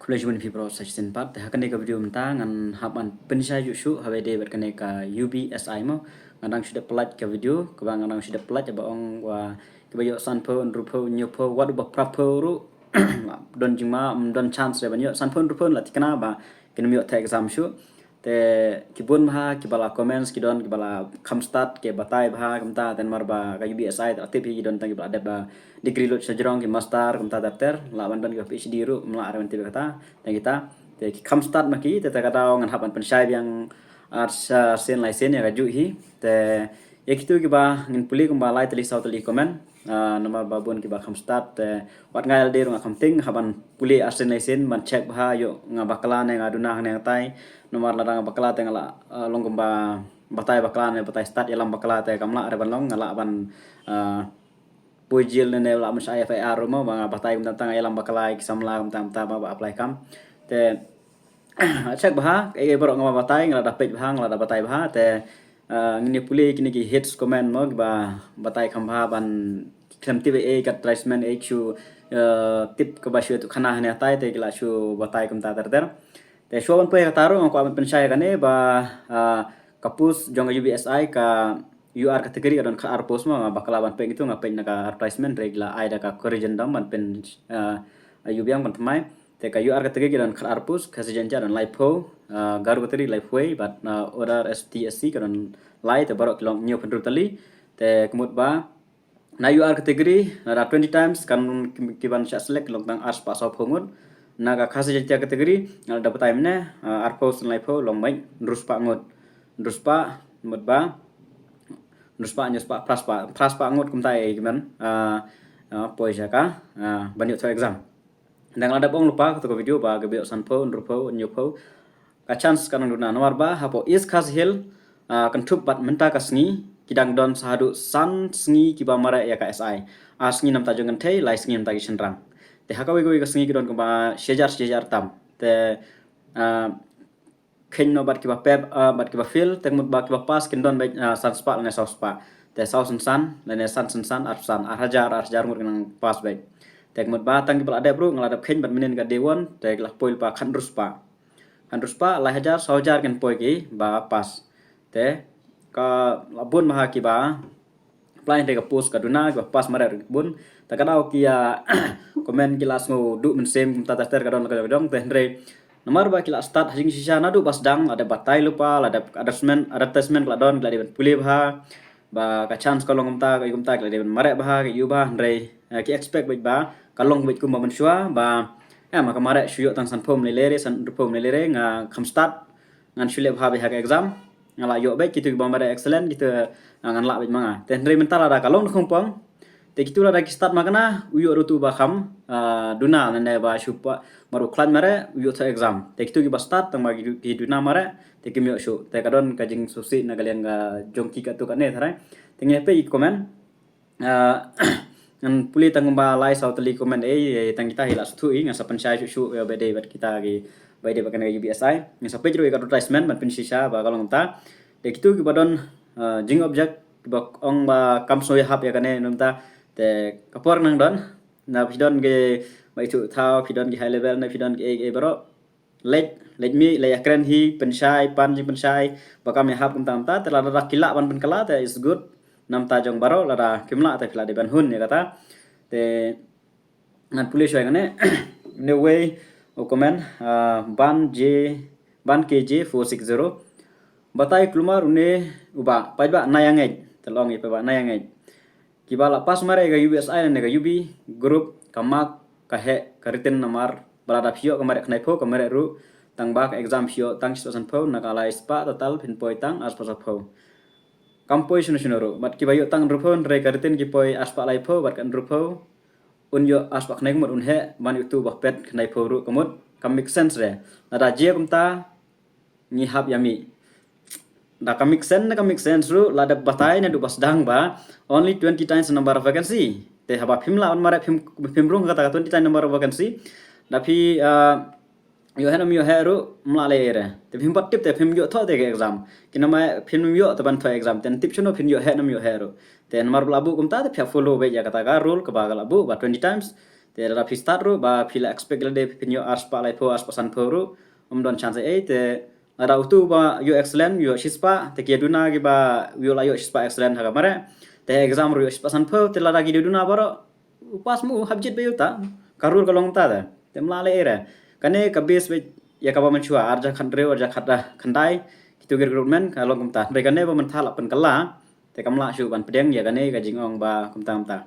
Kulajuan fibro section part hakan ka video menta ngan haban pensai yusu habe de berkane ka UBSI mo ngadang sudah pelat ka video ka bang ngadang sudah pelat ba ong wa ka bayo sanpo rupo nyopo wadu ba prapo ru don jima don chance ba nyo sanpo rupo la tikana ba kena mi ta exam shu te kibun ha kibala comments kidon kibala kam start ke batai bha kamta ten marba ka UBSI ta tipi kidon tangi ba ada ba degree lot sajrong ki master kamta dater la ban ki PhD ru mla aran tibi kata dan kita te kam start maki te ta kata ngan hapan pensai yang arsa sen lai sen ya gaju hi te ya kitu ki ba ngin puli kumba lai tali sau tali comment nama babun ki ba kam start te wat ngal de nga kam ting haban puli arsen lai sen man check bha yo nga bakala ne nga dunah ne tai nomor ladang bakala te ngala long kumba batai bakala ne batai start yalam bakala te kamla ada ban long ngala ban pujil ne la mas IFR mo mga batai kum tang yalam bakala kisamla kum tam ba apply kam te check bah e bro ngama batai ngala dapat bah ngala batai bah te ngini puli kini ki hits comment mo ba batai khamba ban kem tibe e kat tracement e chu tip ko ba shu tu khana ne tai te kila shu batai kum ta ter te shu ban pe ka taru ko ban pensai kane ba kapus jong UBSI ka UR kategori adon ka arpos mo bakala ban pe itu ngapain naka advertisement regla ai da ka corrigen dam ban pen ayubiang ban tmai te ka UR kategori adon ka arpos ka sejenja adon lipo garu kategori lifeway but order STSC kadon lai te barok long new pendru tali te kemut ba na UR kategori na 20 times kan kiban sya select long tang ars pa so phongut na ka khase jenta kategori na dapat time ne arpos lipo long mai ndrus pa ngot ndrus pa mut ba nuspa nyuspa praspa ngot kumtai giman poisa ka banyak to exam dang ada bong lupa ko video ba gabe sanpo nrupo nyupo ka chance kanang duna nomor ba hapo is khas hil kan thup bat menta ka sngi kidang don sahadu san sngi kiba mara ya ka SI sngi nam ta jongan thei lai sngi nam ta gishan rang te hakawi go ka sngi kidon ko ba shejar tam te khen no bat kiba pep bat kiba fil tek mut ba kiba pas kendon ba san spa ne saus spa te saus san ne san arsan arhajar ngur nang pas ba tek mut ba tang kiba ada bro ngalada khen bat minen ga dewon tek lah poil pa khan ruspa la hajar saujar ken poi ki ba pas te ka labun maha kiba plain te ka post ka duna kiba pas mara bun ta kadau kia komen kilas ngo du men sem kum tata ter kadon kadong te andre nomor ba kila start hajing sisa nadu pas dang ada batai lupa ada advertisement kala don kala deban pulih ba ka chance kalong kumta kala deban mare bah ke yuba andre ki expect ba kalong bit kum ban shua ba maka mare shuyo tang san pom lelere san rupom lelere nga kam start ngan shule bah ha exam ngala yo ba kitu ba mare excellent gitu ngan la bit manga te andre mental ada kalong khong pong te kitu la ki start makana uyo rutu ba kham duna nane ba shupa maru klan mare uyo ta exam te kitu ki ba start tang bagi ki duna mare te ki myo shu te kadon kajing susi na galian ga jongki ka tu kane thare te nge pe comment ngan puli tang ba lai sau tali comment tang kita hilas tu ngan sa pensai shu ya bede bat kita ki bede ba kana UBSI ngan sa pe jero ka advertisement ban pensisa ba kalong ta te kitu ki badon jing object ba ong ba kam so ya hap ya kane numta te kapor nang don na pidon ge mai tu thao pidon ge high level na pidon ge e baro let me le akren hi pensai pan ji pensai bakam ya hap kum tam ta tela ra kila ban kala ta is good nam ta jong baro la kimla ta kila de ban hun ya kata te nan pulis ya kane no way o comment ban kj 460 batai klumar une uba pajba nayangej telong ipa ba nayangej kibala pas mare ga UBSI ne ga UB group kamak kahe kariten namar balada phio kamare khnai pho kamare ru tang ba exam phio tang situation pho nakala spa total pin poi tang as pa pho kampoi sunoro bat kibayo tang rupon re kariten ki poi aspa lai pho bat kan rupo unyo aspa khnai kumut unhe ban youtube bah pet khnai pho ru kumut kam make sense re nada je kumta ni hab yami da ka make sense ru lada batai na du bas dang ba only 20 times number of vacancy te haba phimla on mare phim rung kata 20 times number of vacancy da phi yo henam yo heru mla le re te phim pat tip te phim yo tho te exam kinama phim yo te ban tho exam ten tip chuno phim yo henam yo heru te number labu kumta te phya follow be ya kata ga rule ka ba labu ba 20 times te la pi start ru ba pi la expect la de pinyo ars pa lai po ars pasan po ru don chance te ada utu ba yo excellent yo shispa te ki duna gi ba yo la yo shispa excellent ha mare te exam ru yo shispa san po te la gi duna baro upas mu habjit be yuta karur kalong ta da te mlale era kane kabis be ya ka ba menchua arja khandre arja khada khandai kitu recruitment kalong kumta be kane ba men thala pen kala te kamla shu ban pedeng ya kane ka jingong ba kumta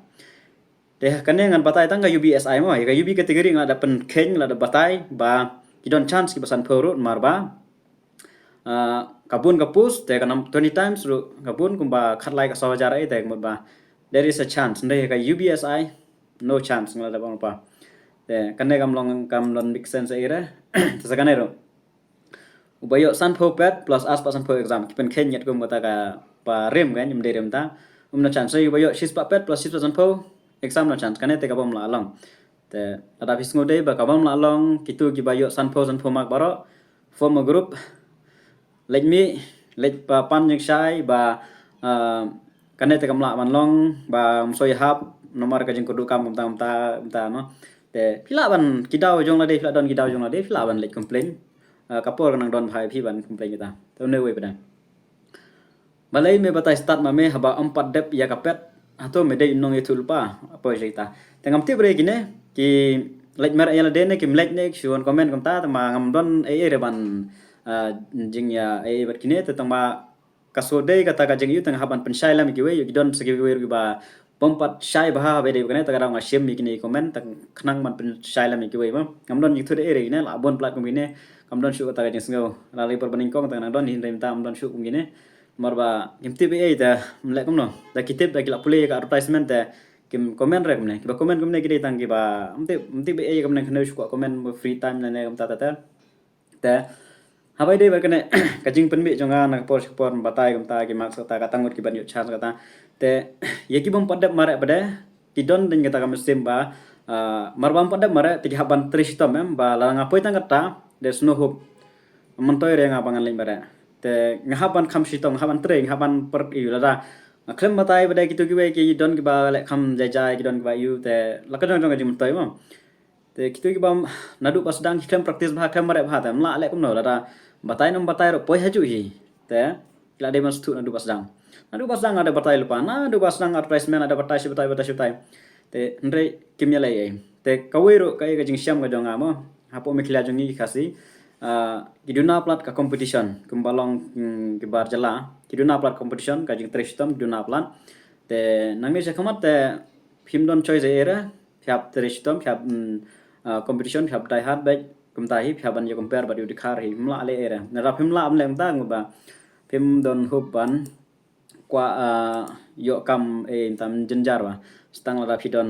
deh kane ngan batai tang ga UBSI mo ya ga UB kategori ngan ada pen keng la ada batai ba kidon chance ki basan perut marba kabun kapus te kanam 20 times ru kabun kumba khatlai ka sawajara te ba there is a chance ndai ka UBSI no chance ngala da bang pa te kane kam lon make sense ira te sakane ro ubayo san pho pet plus as pasan pho exam ki pen keng nyat kum kata ka pa rem kan nyum de rem ta no chance ubayo shis pa pet plus shis pasan pho exam no chance kane te ka bom la long te ada bis ngode ba ka bom la long kitu ki bayo san pho mak baro form a group let me let pa pan yang sai ba kane te kamla man long ba soi hap nomor ka jing kudu kam ta no te pila ban kidau jong la de pila don kidau jong la de pila ban let complain kapor nang don bhai phi ban complain kita to ne we pada malai me batai start ma me haba 4 dep ya kapet atau me de nong etul pa apa cerita tengam ti bre gine ki let mer ya de ne ki let ne suon comment kom ta ma ngam don re ban jing ya bat kine tentang ma kasode kata ka jing yu tang haban pensai lam ki we yu don segi we ba pompat shai bah be de kane ta ka nga shem mi kini comment tang khnang man pensai lam ki we ba ngam don yu thu de re ne la bon plat kum gine ngam don shu kata ka jing sngo la le por baning kong tang don hin rem tam don shu kum gine marba imti be da mle kum no da kitip da kila pule ka advertisement da kim comment rek ne ba comment kumne ki tang ki ba imti be kam ne khne shu ko comment free time ne kam ta ta habai dei berkene kajing penbi jonga na por batai kam ta ki mak ta ka tangut ki ban yu chas kata te ye ki bom padap mare pada ki don den kata kam sim ba marbam padap mare ti haban tristom em ba la ngapoi tang kata there's no hope mentoy re ngapangan lain bare te ngahaban kham sitong ngahaban tre ngahaban per yu la klem batai pada kitu ki we ki don ki ba le kham jajai ki don ki ba yu te la ka jong jong ji mentoy mo te kitu ki bam nadu pas dang ki klem praktis ba klem mare ba ta mla le kum no la batai nom batai ro poi haju hi te kila de mas tu nadu pas dang ada batai lupa nadu pas dang advertisement ada batai batai te ndre kimya lai te kawero kai ka jing syam ga jong amo hapo me khila jong ni khasi kiduna plat ka competition kumbalong ki bar jala kiduna plat competition ka jing tristom kiduna plat te nangni se khamat te phimdon choice era phap tristom phap competition phap dai hard back kumtahi phaban yo compare ba di khar hi mla le era na ra phim la am lem ta ngba phim don huban kwa yo kam tam jenjar ba stang la phidon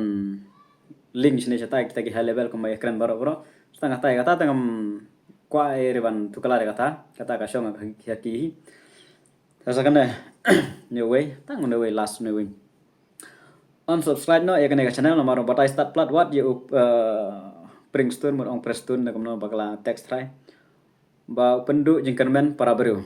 link sini chata kita ki high level ko mai ekran baro stang ta kata tangam kwa reban tukala kata ka shong ka ki kasakane new way tang new way last new way unsubscribe no ya kane ka channel no maro batai start plat what you Pringstone mo ong Preston na kumno bakala text try ba pendu jingkermen para beru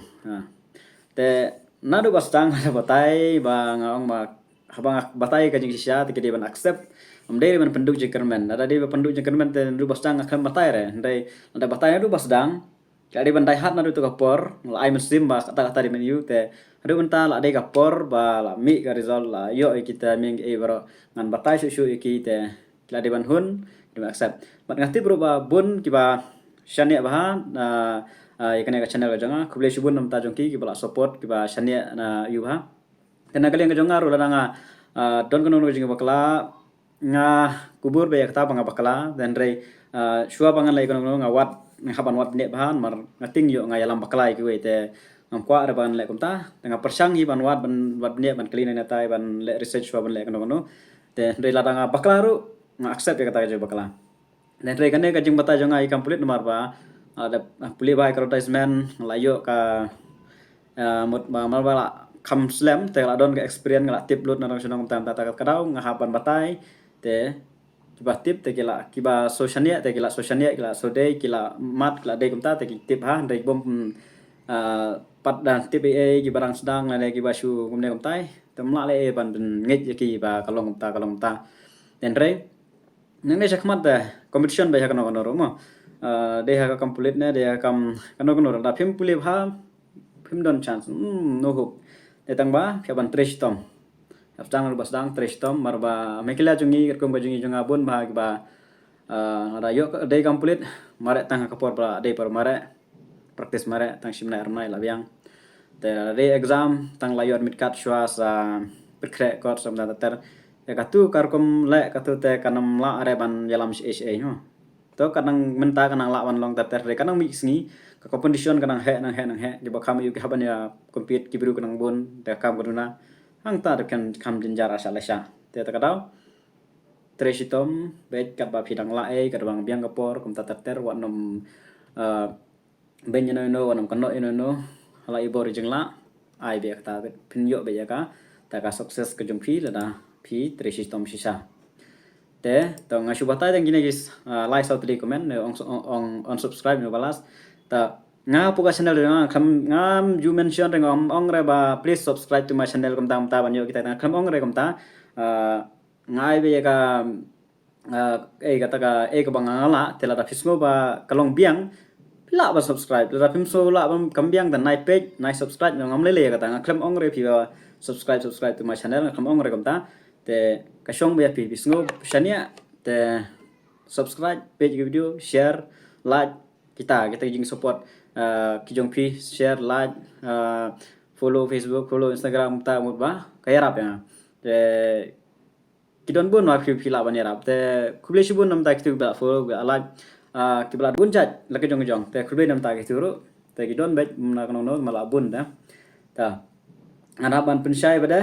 te nadu bastang ada batai ba ngaong ma habang batai ka jing sisya te kedi ban accept amdei ban pendu jingkermen ada di pendu jingkermen te nadu bastang akan batai re ndai ada batai nadu basdang kadi ban dai hat nadu to kapor la ai musim ba kata-kata di menu te adu benta la dai kapor ba la mi ka result la yo kita ming e baro ngan batai su iki te la di ban hun accept mat ngati beruba bun kiba shania baha yakane ka channel ka jonga kuble shubun nam ta jongki kiba support kiba shania na yu baha tena kali nga jonga ro la nga don kono no jinga bakla nga kubur be yakta banga bakla dan re shua bangan lai kono nga wat haban wat ne bahan mar ngating yo nga yalam bakla ki we te ngam kwa re ban le kumta tengah persang hi ban wat ne ban kali na tai ban le research ban le kono te re la nga bakla ru nga accept ya kata jo bakala dan re kane ka jing bata jonga i complete nomor ba ada puli ba advertisement layo ka mot ma bala kam slam te la don ka experience ngala tip lut na sonong tam ta kadau nga hapan batai te kiba tip te kiba socialnya te kila sode kila mat kila de kumta te tip ha ndai bom pat dan tip e ki barang sedang la ki basu kumne kumtai temla le ban ngej ki ba kalong kumta dan re nang ne sakmat da competition ba yakano kono mo de ha complete ne de kam kono da phim puli bha phim don chance no hope de tang ba phaban trish tom Abstang bas dang trish tom marba mekila jungi kum ba jungi junga bun ba ba ada yo de complete mare tang kapor ba de par mare practice mare tang simna armai la biang te de exam tang layo admit kat shwa sa perkre kor sam da ter ya katu karkom le katu te kanam la are ban yalam ha to kanang menta kanang la wan long ta ter kanang mix ni ka competition kanang he nang he di bakam yu haban ya compete kibru kanang bon te kam guna hang ta kan kam jinjar asal sha te ta kadau tresitom bet kat ba phidang la e ka bang biang kapor kum ta ter wa nom ben no wanam kano no hala ibor jengla ai be ta pin yo be ya ka ta ka sukses ke jung phi la da phi tresitom sisa te to ngasu batai dang gini guys like sau tadi comment ne on subscribe no balas ta nga puka channel nga kham ngam you mention reng ong re ba please subscribe to my channel kom tam ta ban yo kita kham ong re kom ta ngai be ka kata ka ka bang ngala tela da fismo ba kalong biang la ba subscribe la phim so la bam kam biang dan nai page nai subscribe ngam le kata nga kham ong re phi ba subscribe to my channel kham ong re kom ta te kasong ba pi bisngo shania te subscribe page video share like kita jing support kijong pi share like follow Facebook follow Instagram ta mut ba kaya rap ya te kidon bun ma pi la ban rap te kuble shi bun nam ta kitu ba follow ba like kibla bun chat la kijong te kuble nam ta kitu ru te kidon bet na kono no mala bun ta harapan pensyai pada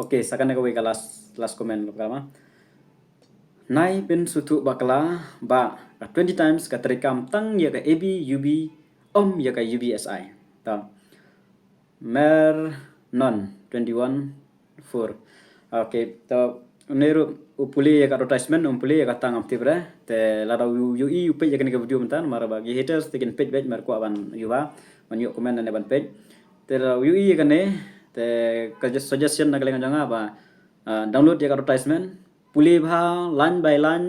okay sakane ko ka last comment lo kama nai pin sutu bakla ba 20 times ka terikam tang ya ka ab ub ya ka ubsi ta mer non 21 4 okay ta neru upuli ya ka advertisement upuli ya ka tang amtibra te la ui upe ya ka video mentan mara bagi haters tikin page mer ko aban yuba man yo comment ne ban page te la ui ya ka ne te suggestion na kalengan janga ba download ya advertisement puli bha line by line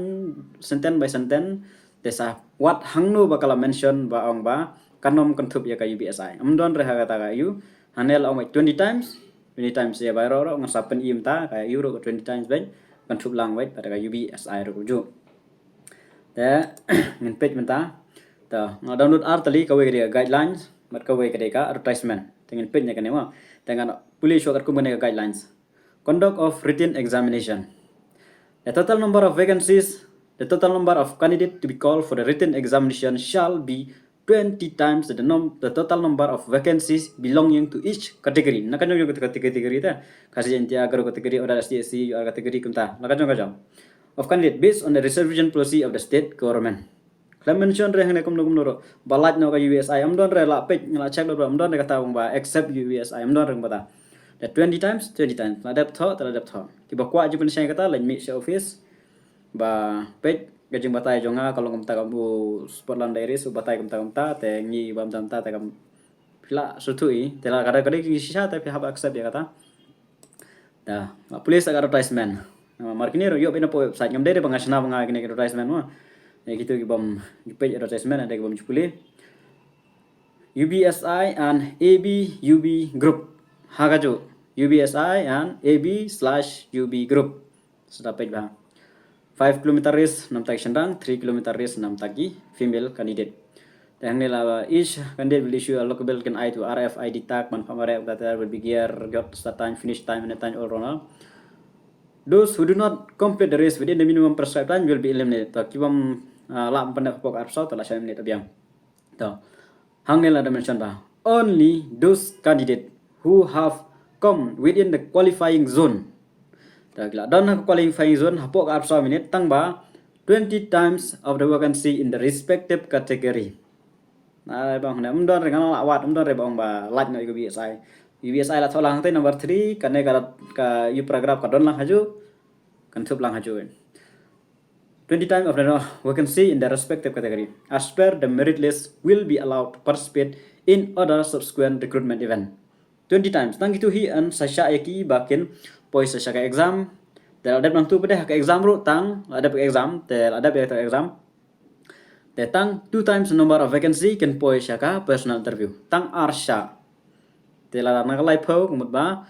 sentence by sentence te sa what hangno bakala mention ba ong ba kanom kantup ya ka ubsi amdon re ha kata ka yu hanel ong 20 times ya ba ro ngasapen im ta ka yu ro 20 times ben kantup lang wait pada ka ubsi ro ju te ngin page menta ta download art tali ka we guidelines mat ka we ka advertisement tengin page nya ka ne ma dengan puli shokat ku menega guidelines conduct of written examination the total number of candidates to be called for the written examination shall be 20 times the total number of vacancies belonging to each category nakan yo kategori ta kasi entia agaro kategori ora STSC kategori kumta nakan of candidate based on the reservation policy of the state government mention re hane kumno ro balat no ka USI amdon re la page ngala check do amdon re kata ba accept USI amdon re bata that 20 times la depth ki ba kwa jipun sai kata lain mi office ba page gajing batai jonga kalau ngam ta kamu Sportland Diary su batai kam ta te ngi bam tam ta kam pila sutui te la kada ki sisa te hab accept ya kata da police advertisement markinero yo bena po website ngam dere bangasna banga kini advertisement ma gitu gibam page advertisement ada gibam jupuli UBSI and ABUB group hagajo UBSI and AB/UB group sudah page bah 5 km race nam tagi sendang 3 km race nam tagi female candidate dan nila each candidate will issue a lockable can I to RFID tag man pamare that will be gear got start time finish time and time all round. Those who do not complete the race within the minimum prescribed time will be eliminated. Ta kibam lam pandai pok arpsau ta la syam ni tabiang. Ta hang ni la dimension ba. Only those candidate who have come within the qualifying zone. Ta gila dan qualifying zone hapok arpsau minute tang ba 20 times of the vacancy in the respective category. Nah, bang na umdon re ngala awat umdon re bang ba like na UBSI la tholang te number 3 kane ka yu paragraph ka don lang haju kan thup lang haju 20 times of the vacancy in the respective category as per the merit list will be allowed to participate in other subsequent recruitment event 20 times tang itu hi an sasha eki bakin poi sasha ka exam Te ada nang tu pada ke exam ru tang ada ke exam te ada be exam. Te tang 2 times number of vacancy can poi shaka personal interview. Tang arsha. Te la na lai phau kumut ba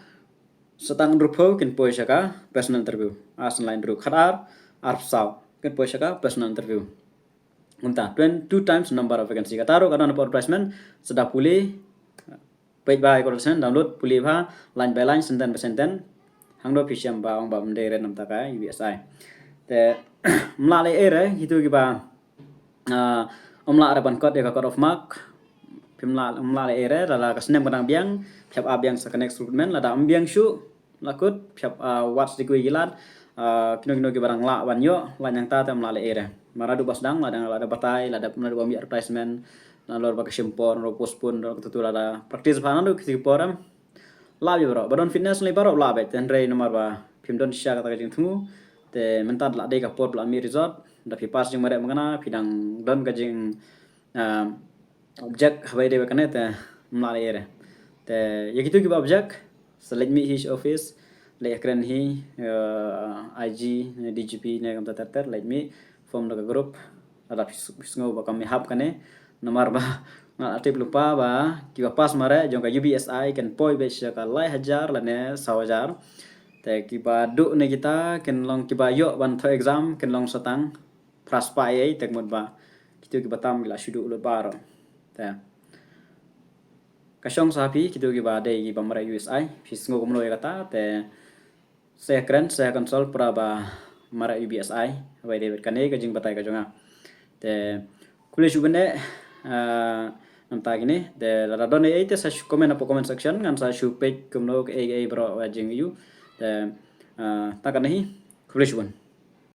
setang ru phau can poi shaka personal interview. As line ru khadar arsau can poi shaka personal interview. Unta 2 times number of vacancy kataro kana for placement sedap pulih page by correction download pulih ba line by line sentence by sentence hangdo pisiam ba ong ba mdere nam taka UBSI te mlale ere hitu ki ba omla ara ban code ya code of mark mlale ere la ka snem kadang biang phap a biang sa connect recruitment la da ambiang shu lakut phap what's the gilat kino ki barang la wan yo la yang ta tem mlale ere maradu basdang la ada batai la ada penadu ambi advertisement na lor ba kesimpor ro postpone ro tutu la praktis bhanan do kisi poram la bro badon fitness le baro la bet tenre nomor ba pimdon sha kata jing thu te mentat la de ka pot la mi resort da pi pas jing mare mangana pidang don ka jing object habai de kana te mlale ere te yakitu ki ba object select me his office le ekran hi IG DGP ne kam tatar let me form the group ada pisngo ba kami hap kane nomor ba na atip lupa ba ki ba pas mare jong ka UBSI kan poi be ka lai hajar la ne 1000 te ki ba du ne kita ken long ki ba yo ban tho exam ken long satang praspa ai tek mod ba kitu ki batam la shudu lu baro te kasong sapi kitu ki ba de ki ba mare USI pisngo kumlo kata te saya keren saya konsol praba mara UBSI wai de kane ka jing batai ka jonga te kule shubene nam ta gini de la don e te sa comment apo comment section ngan sa shu page kumno e bro wa jing yu te ta kan hi kule shubun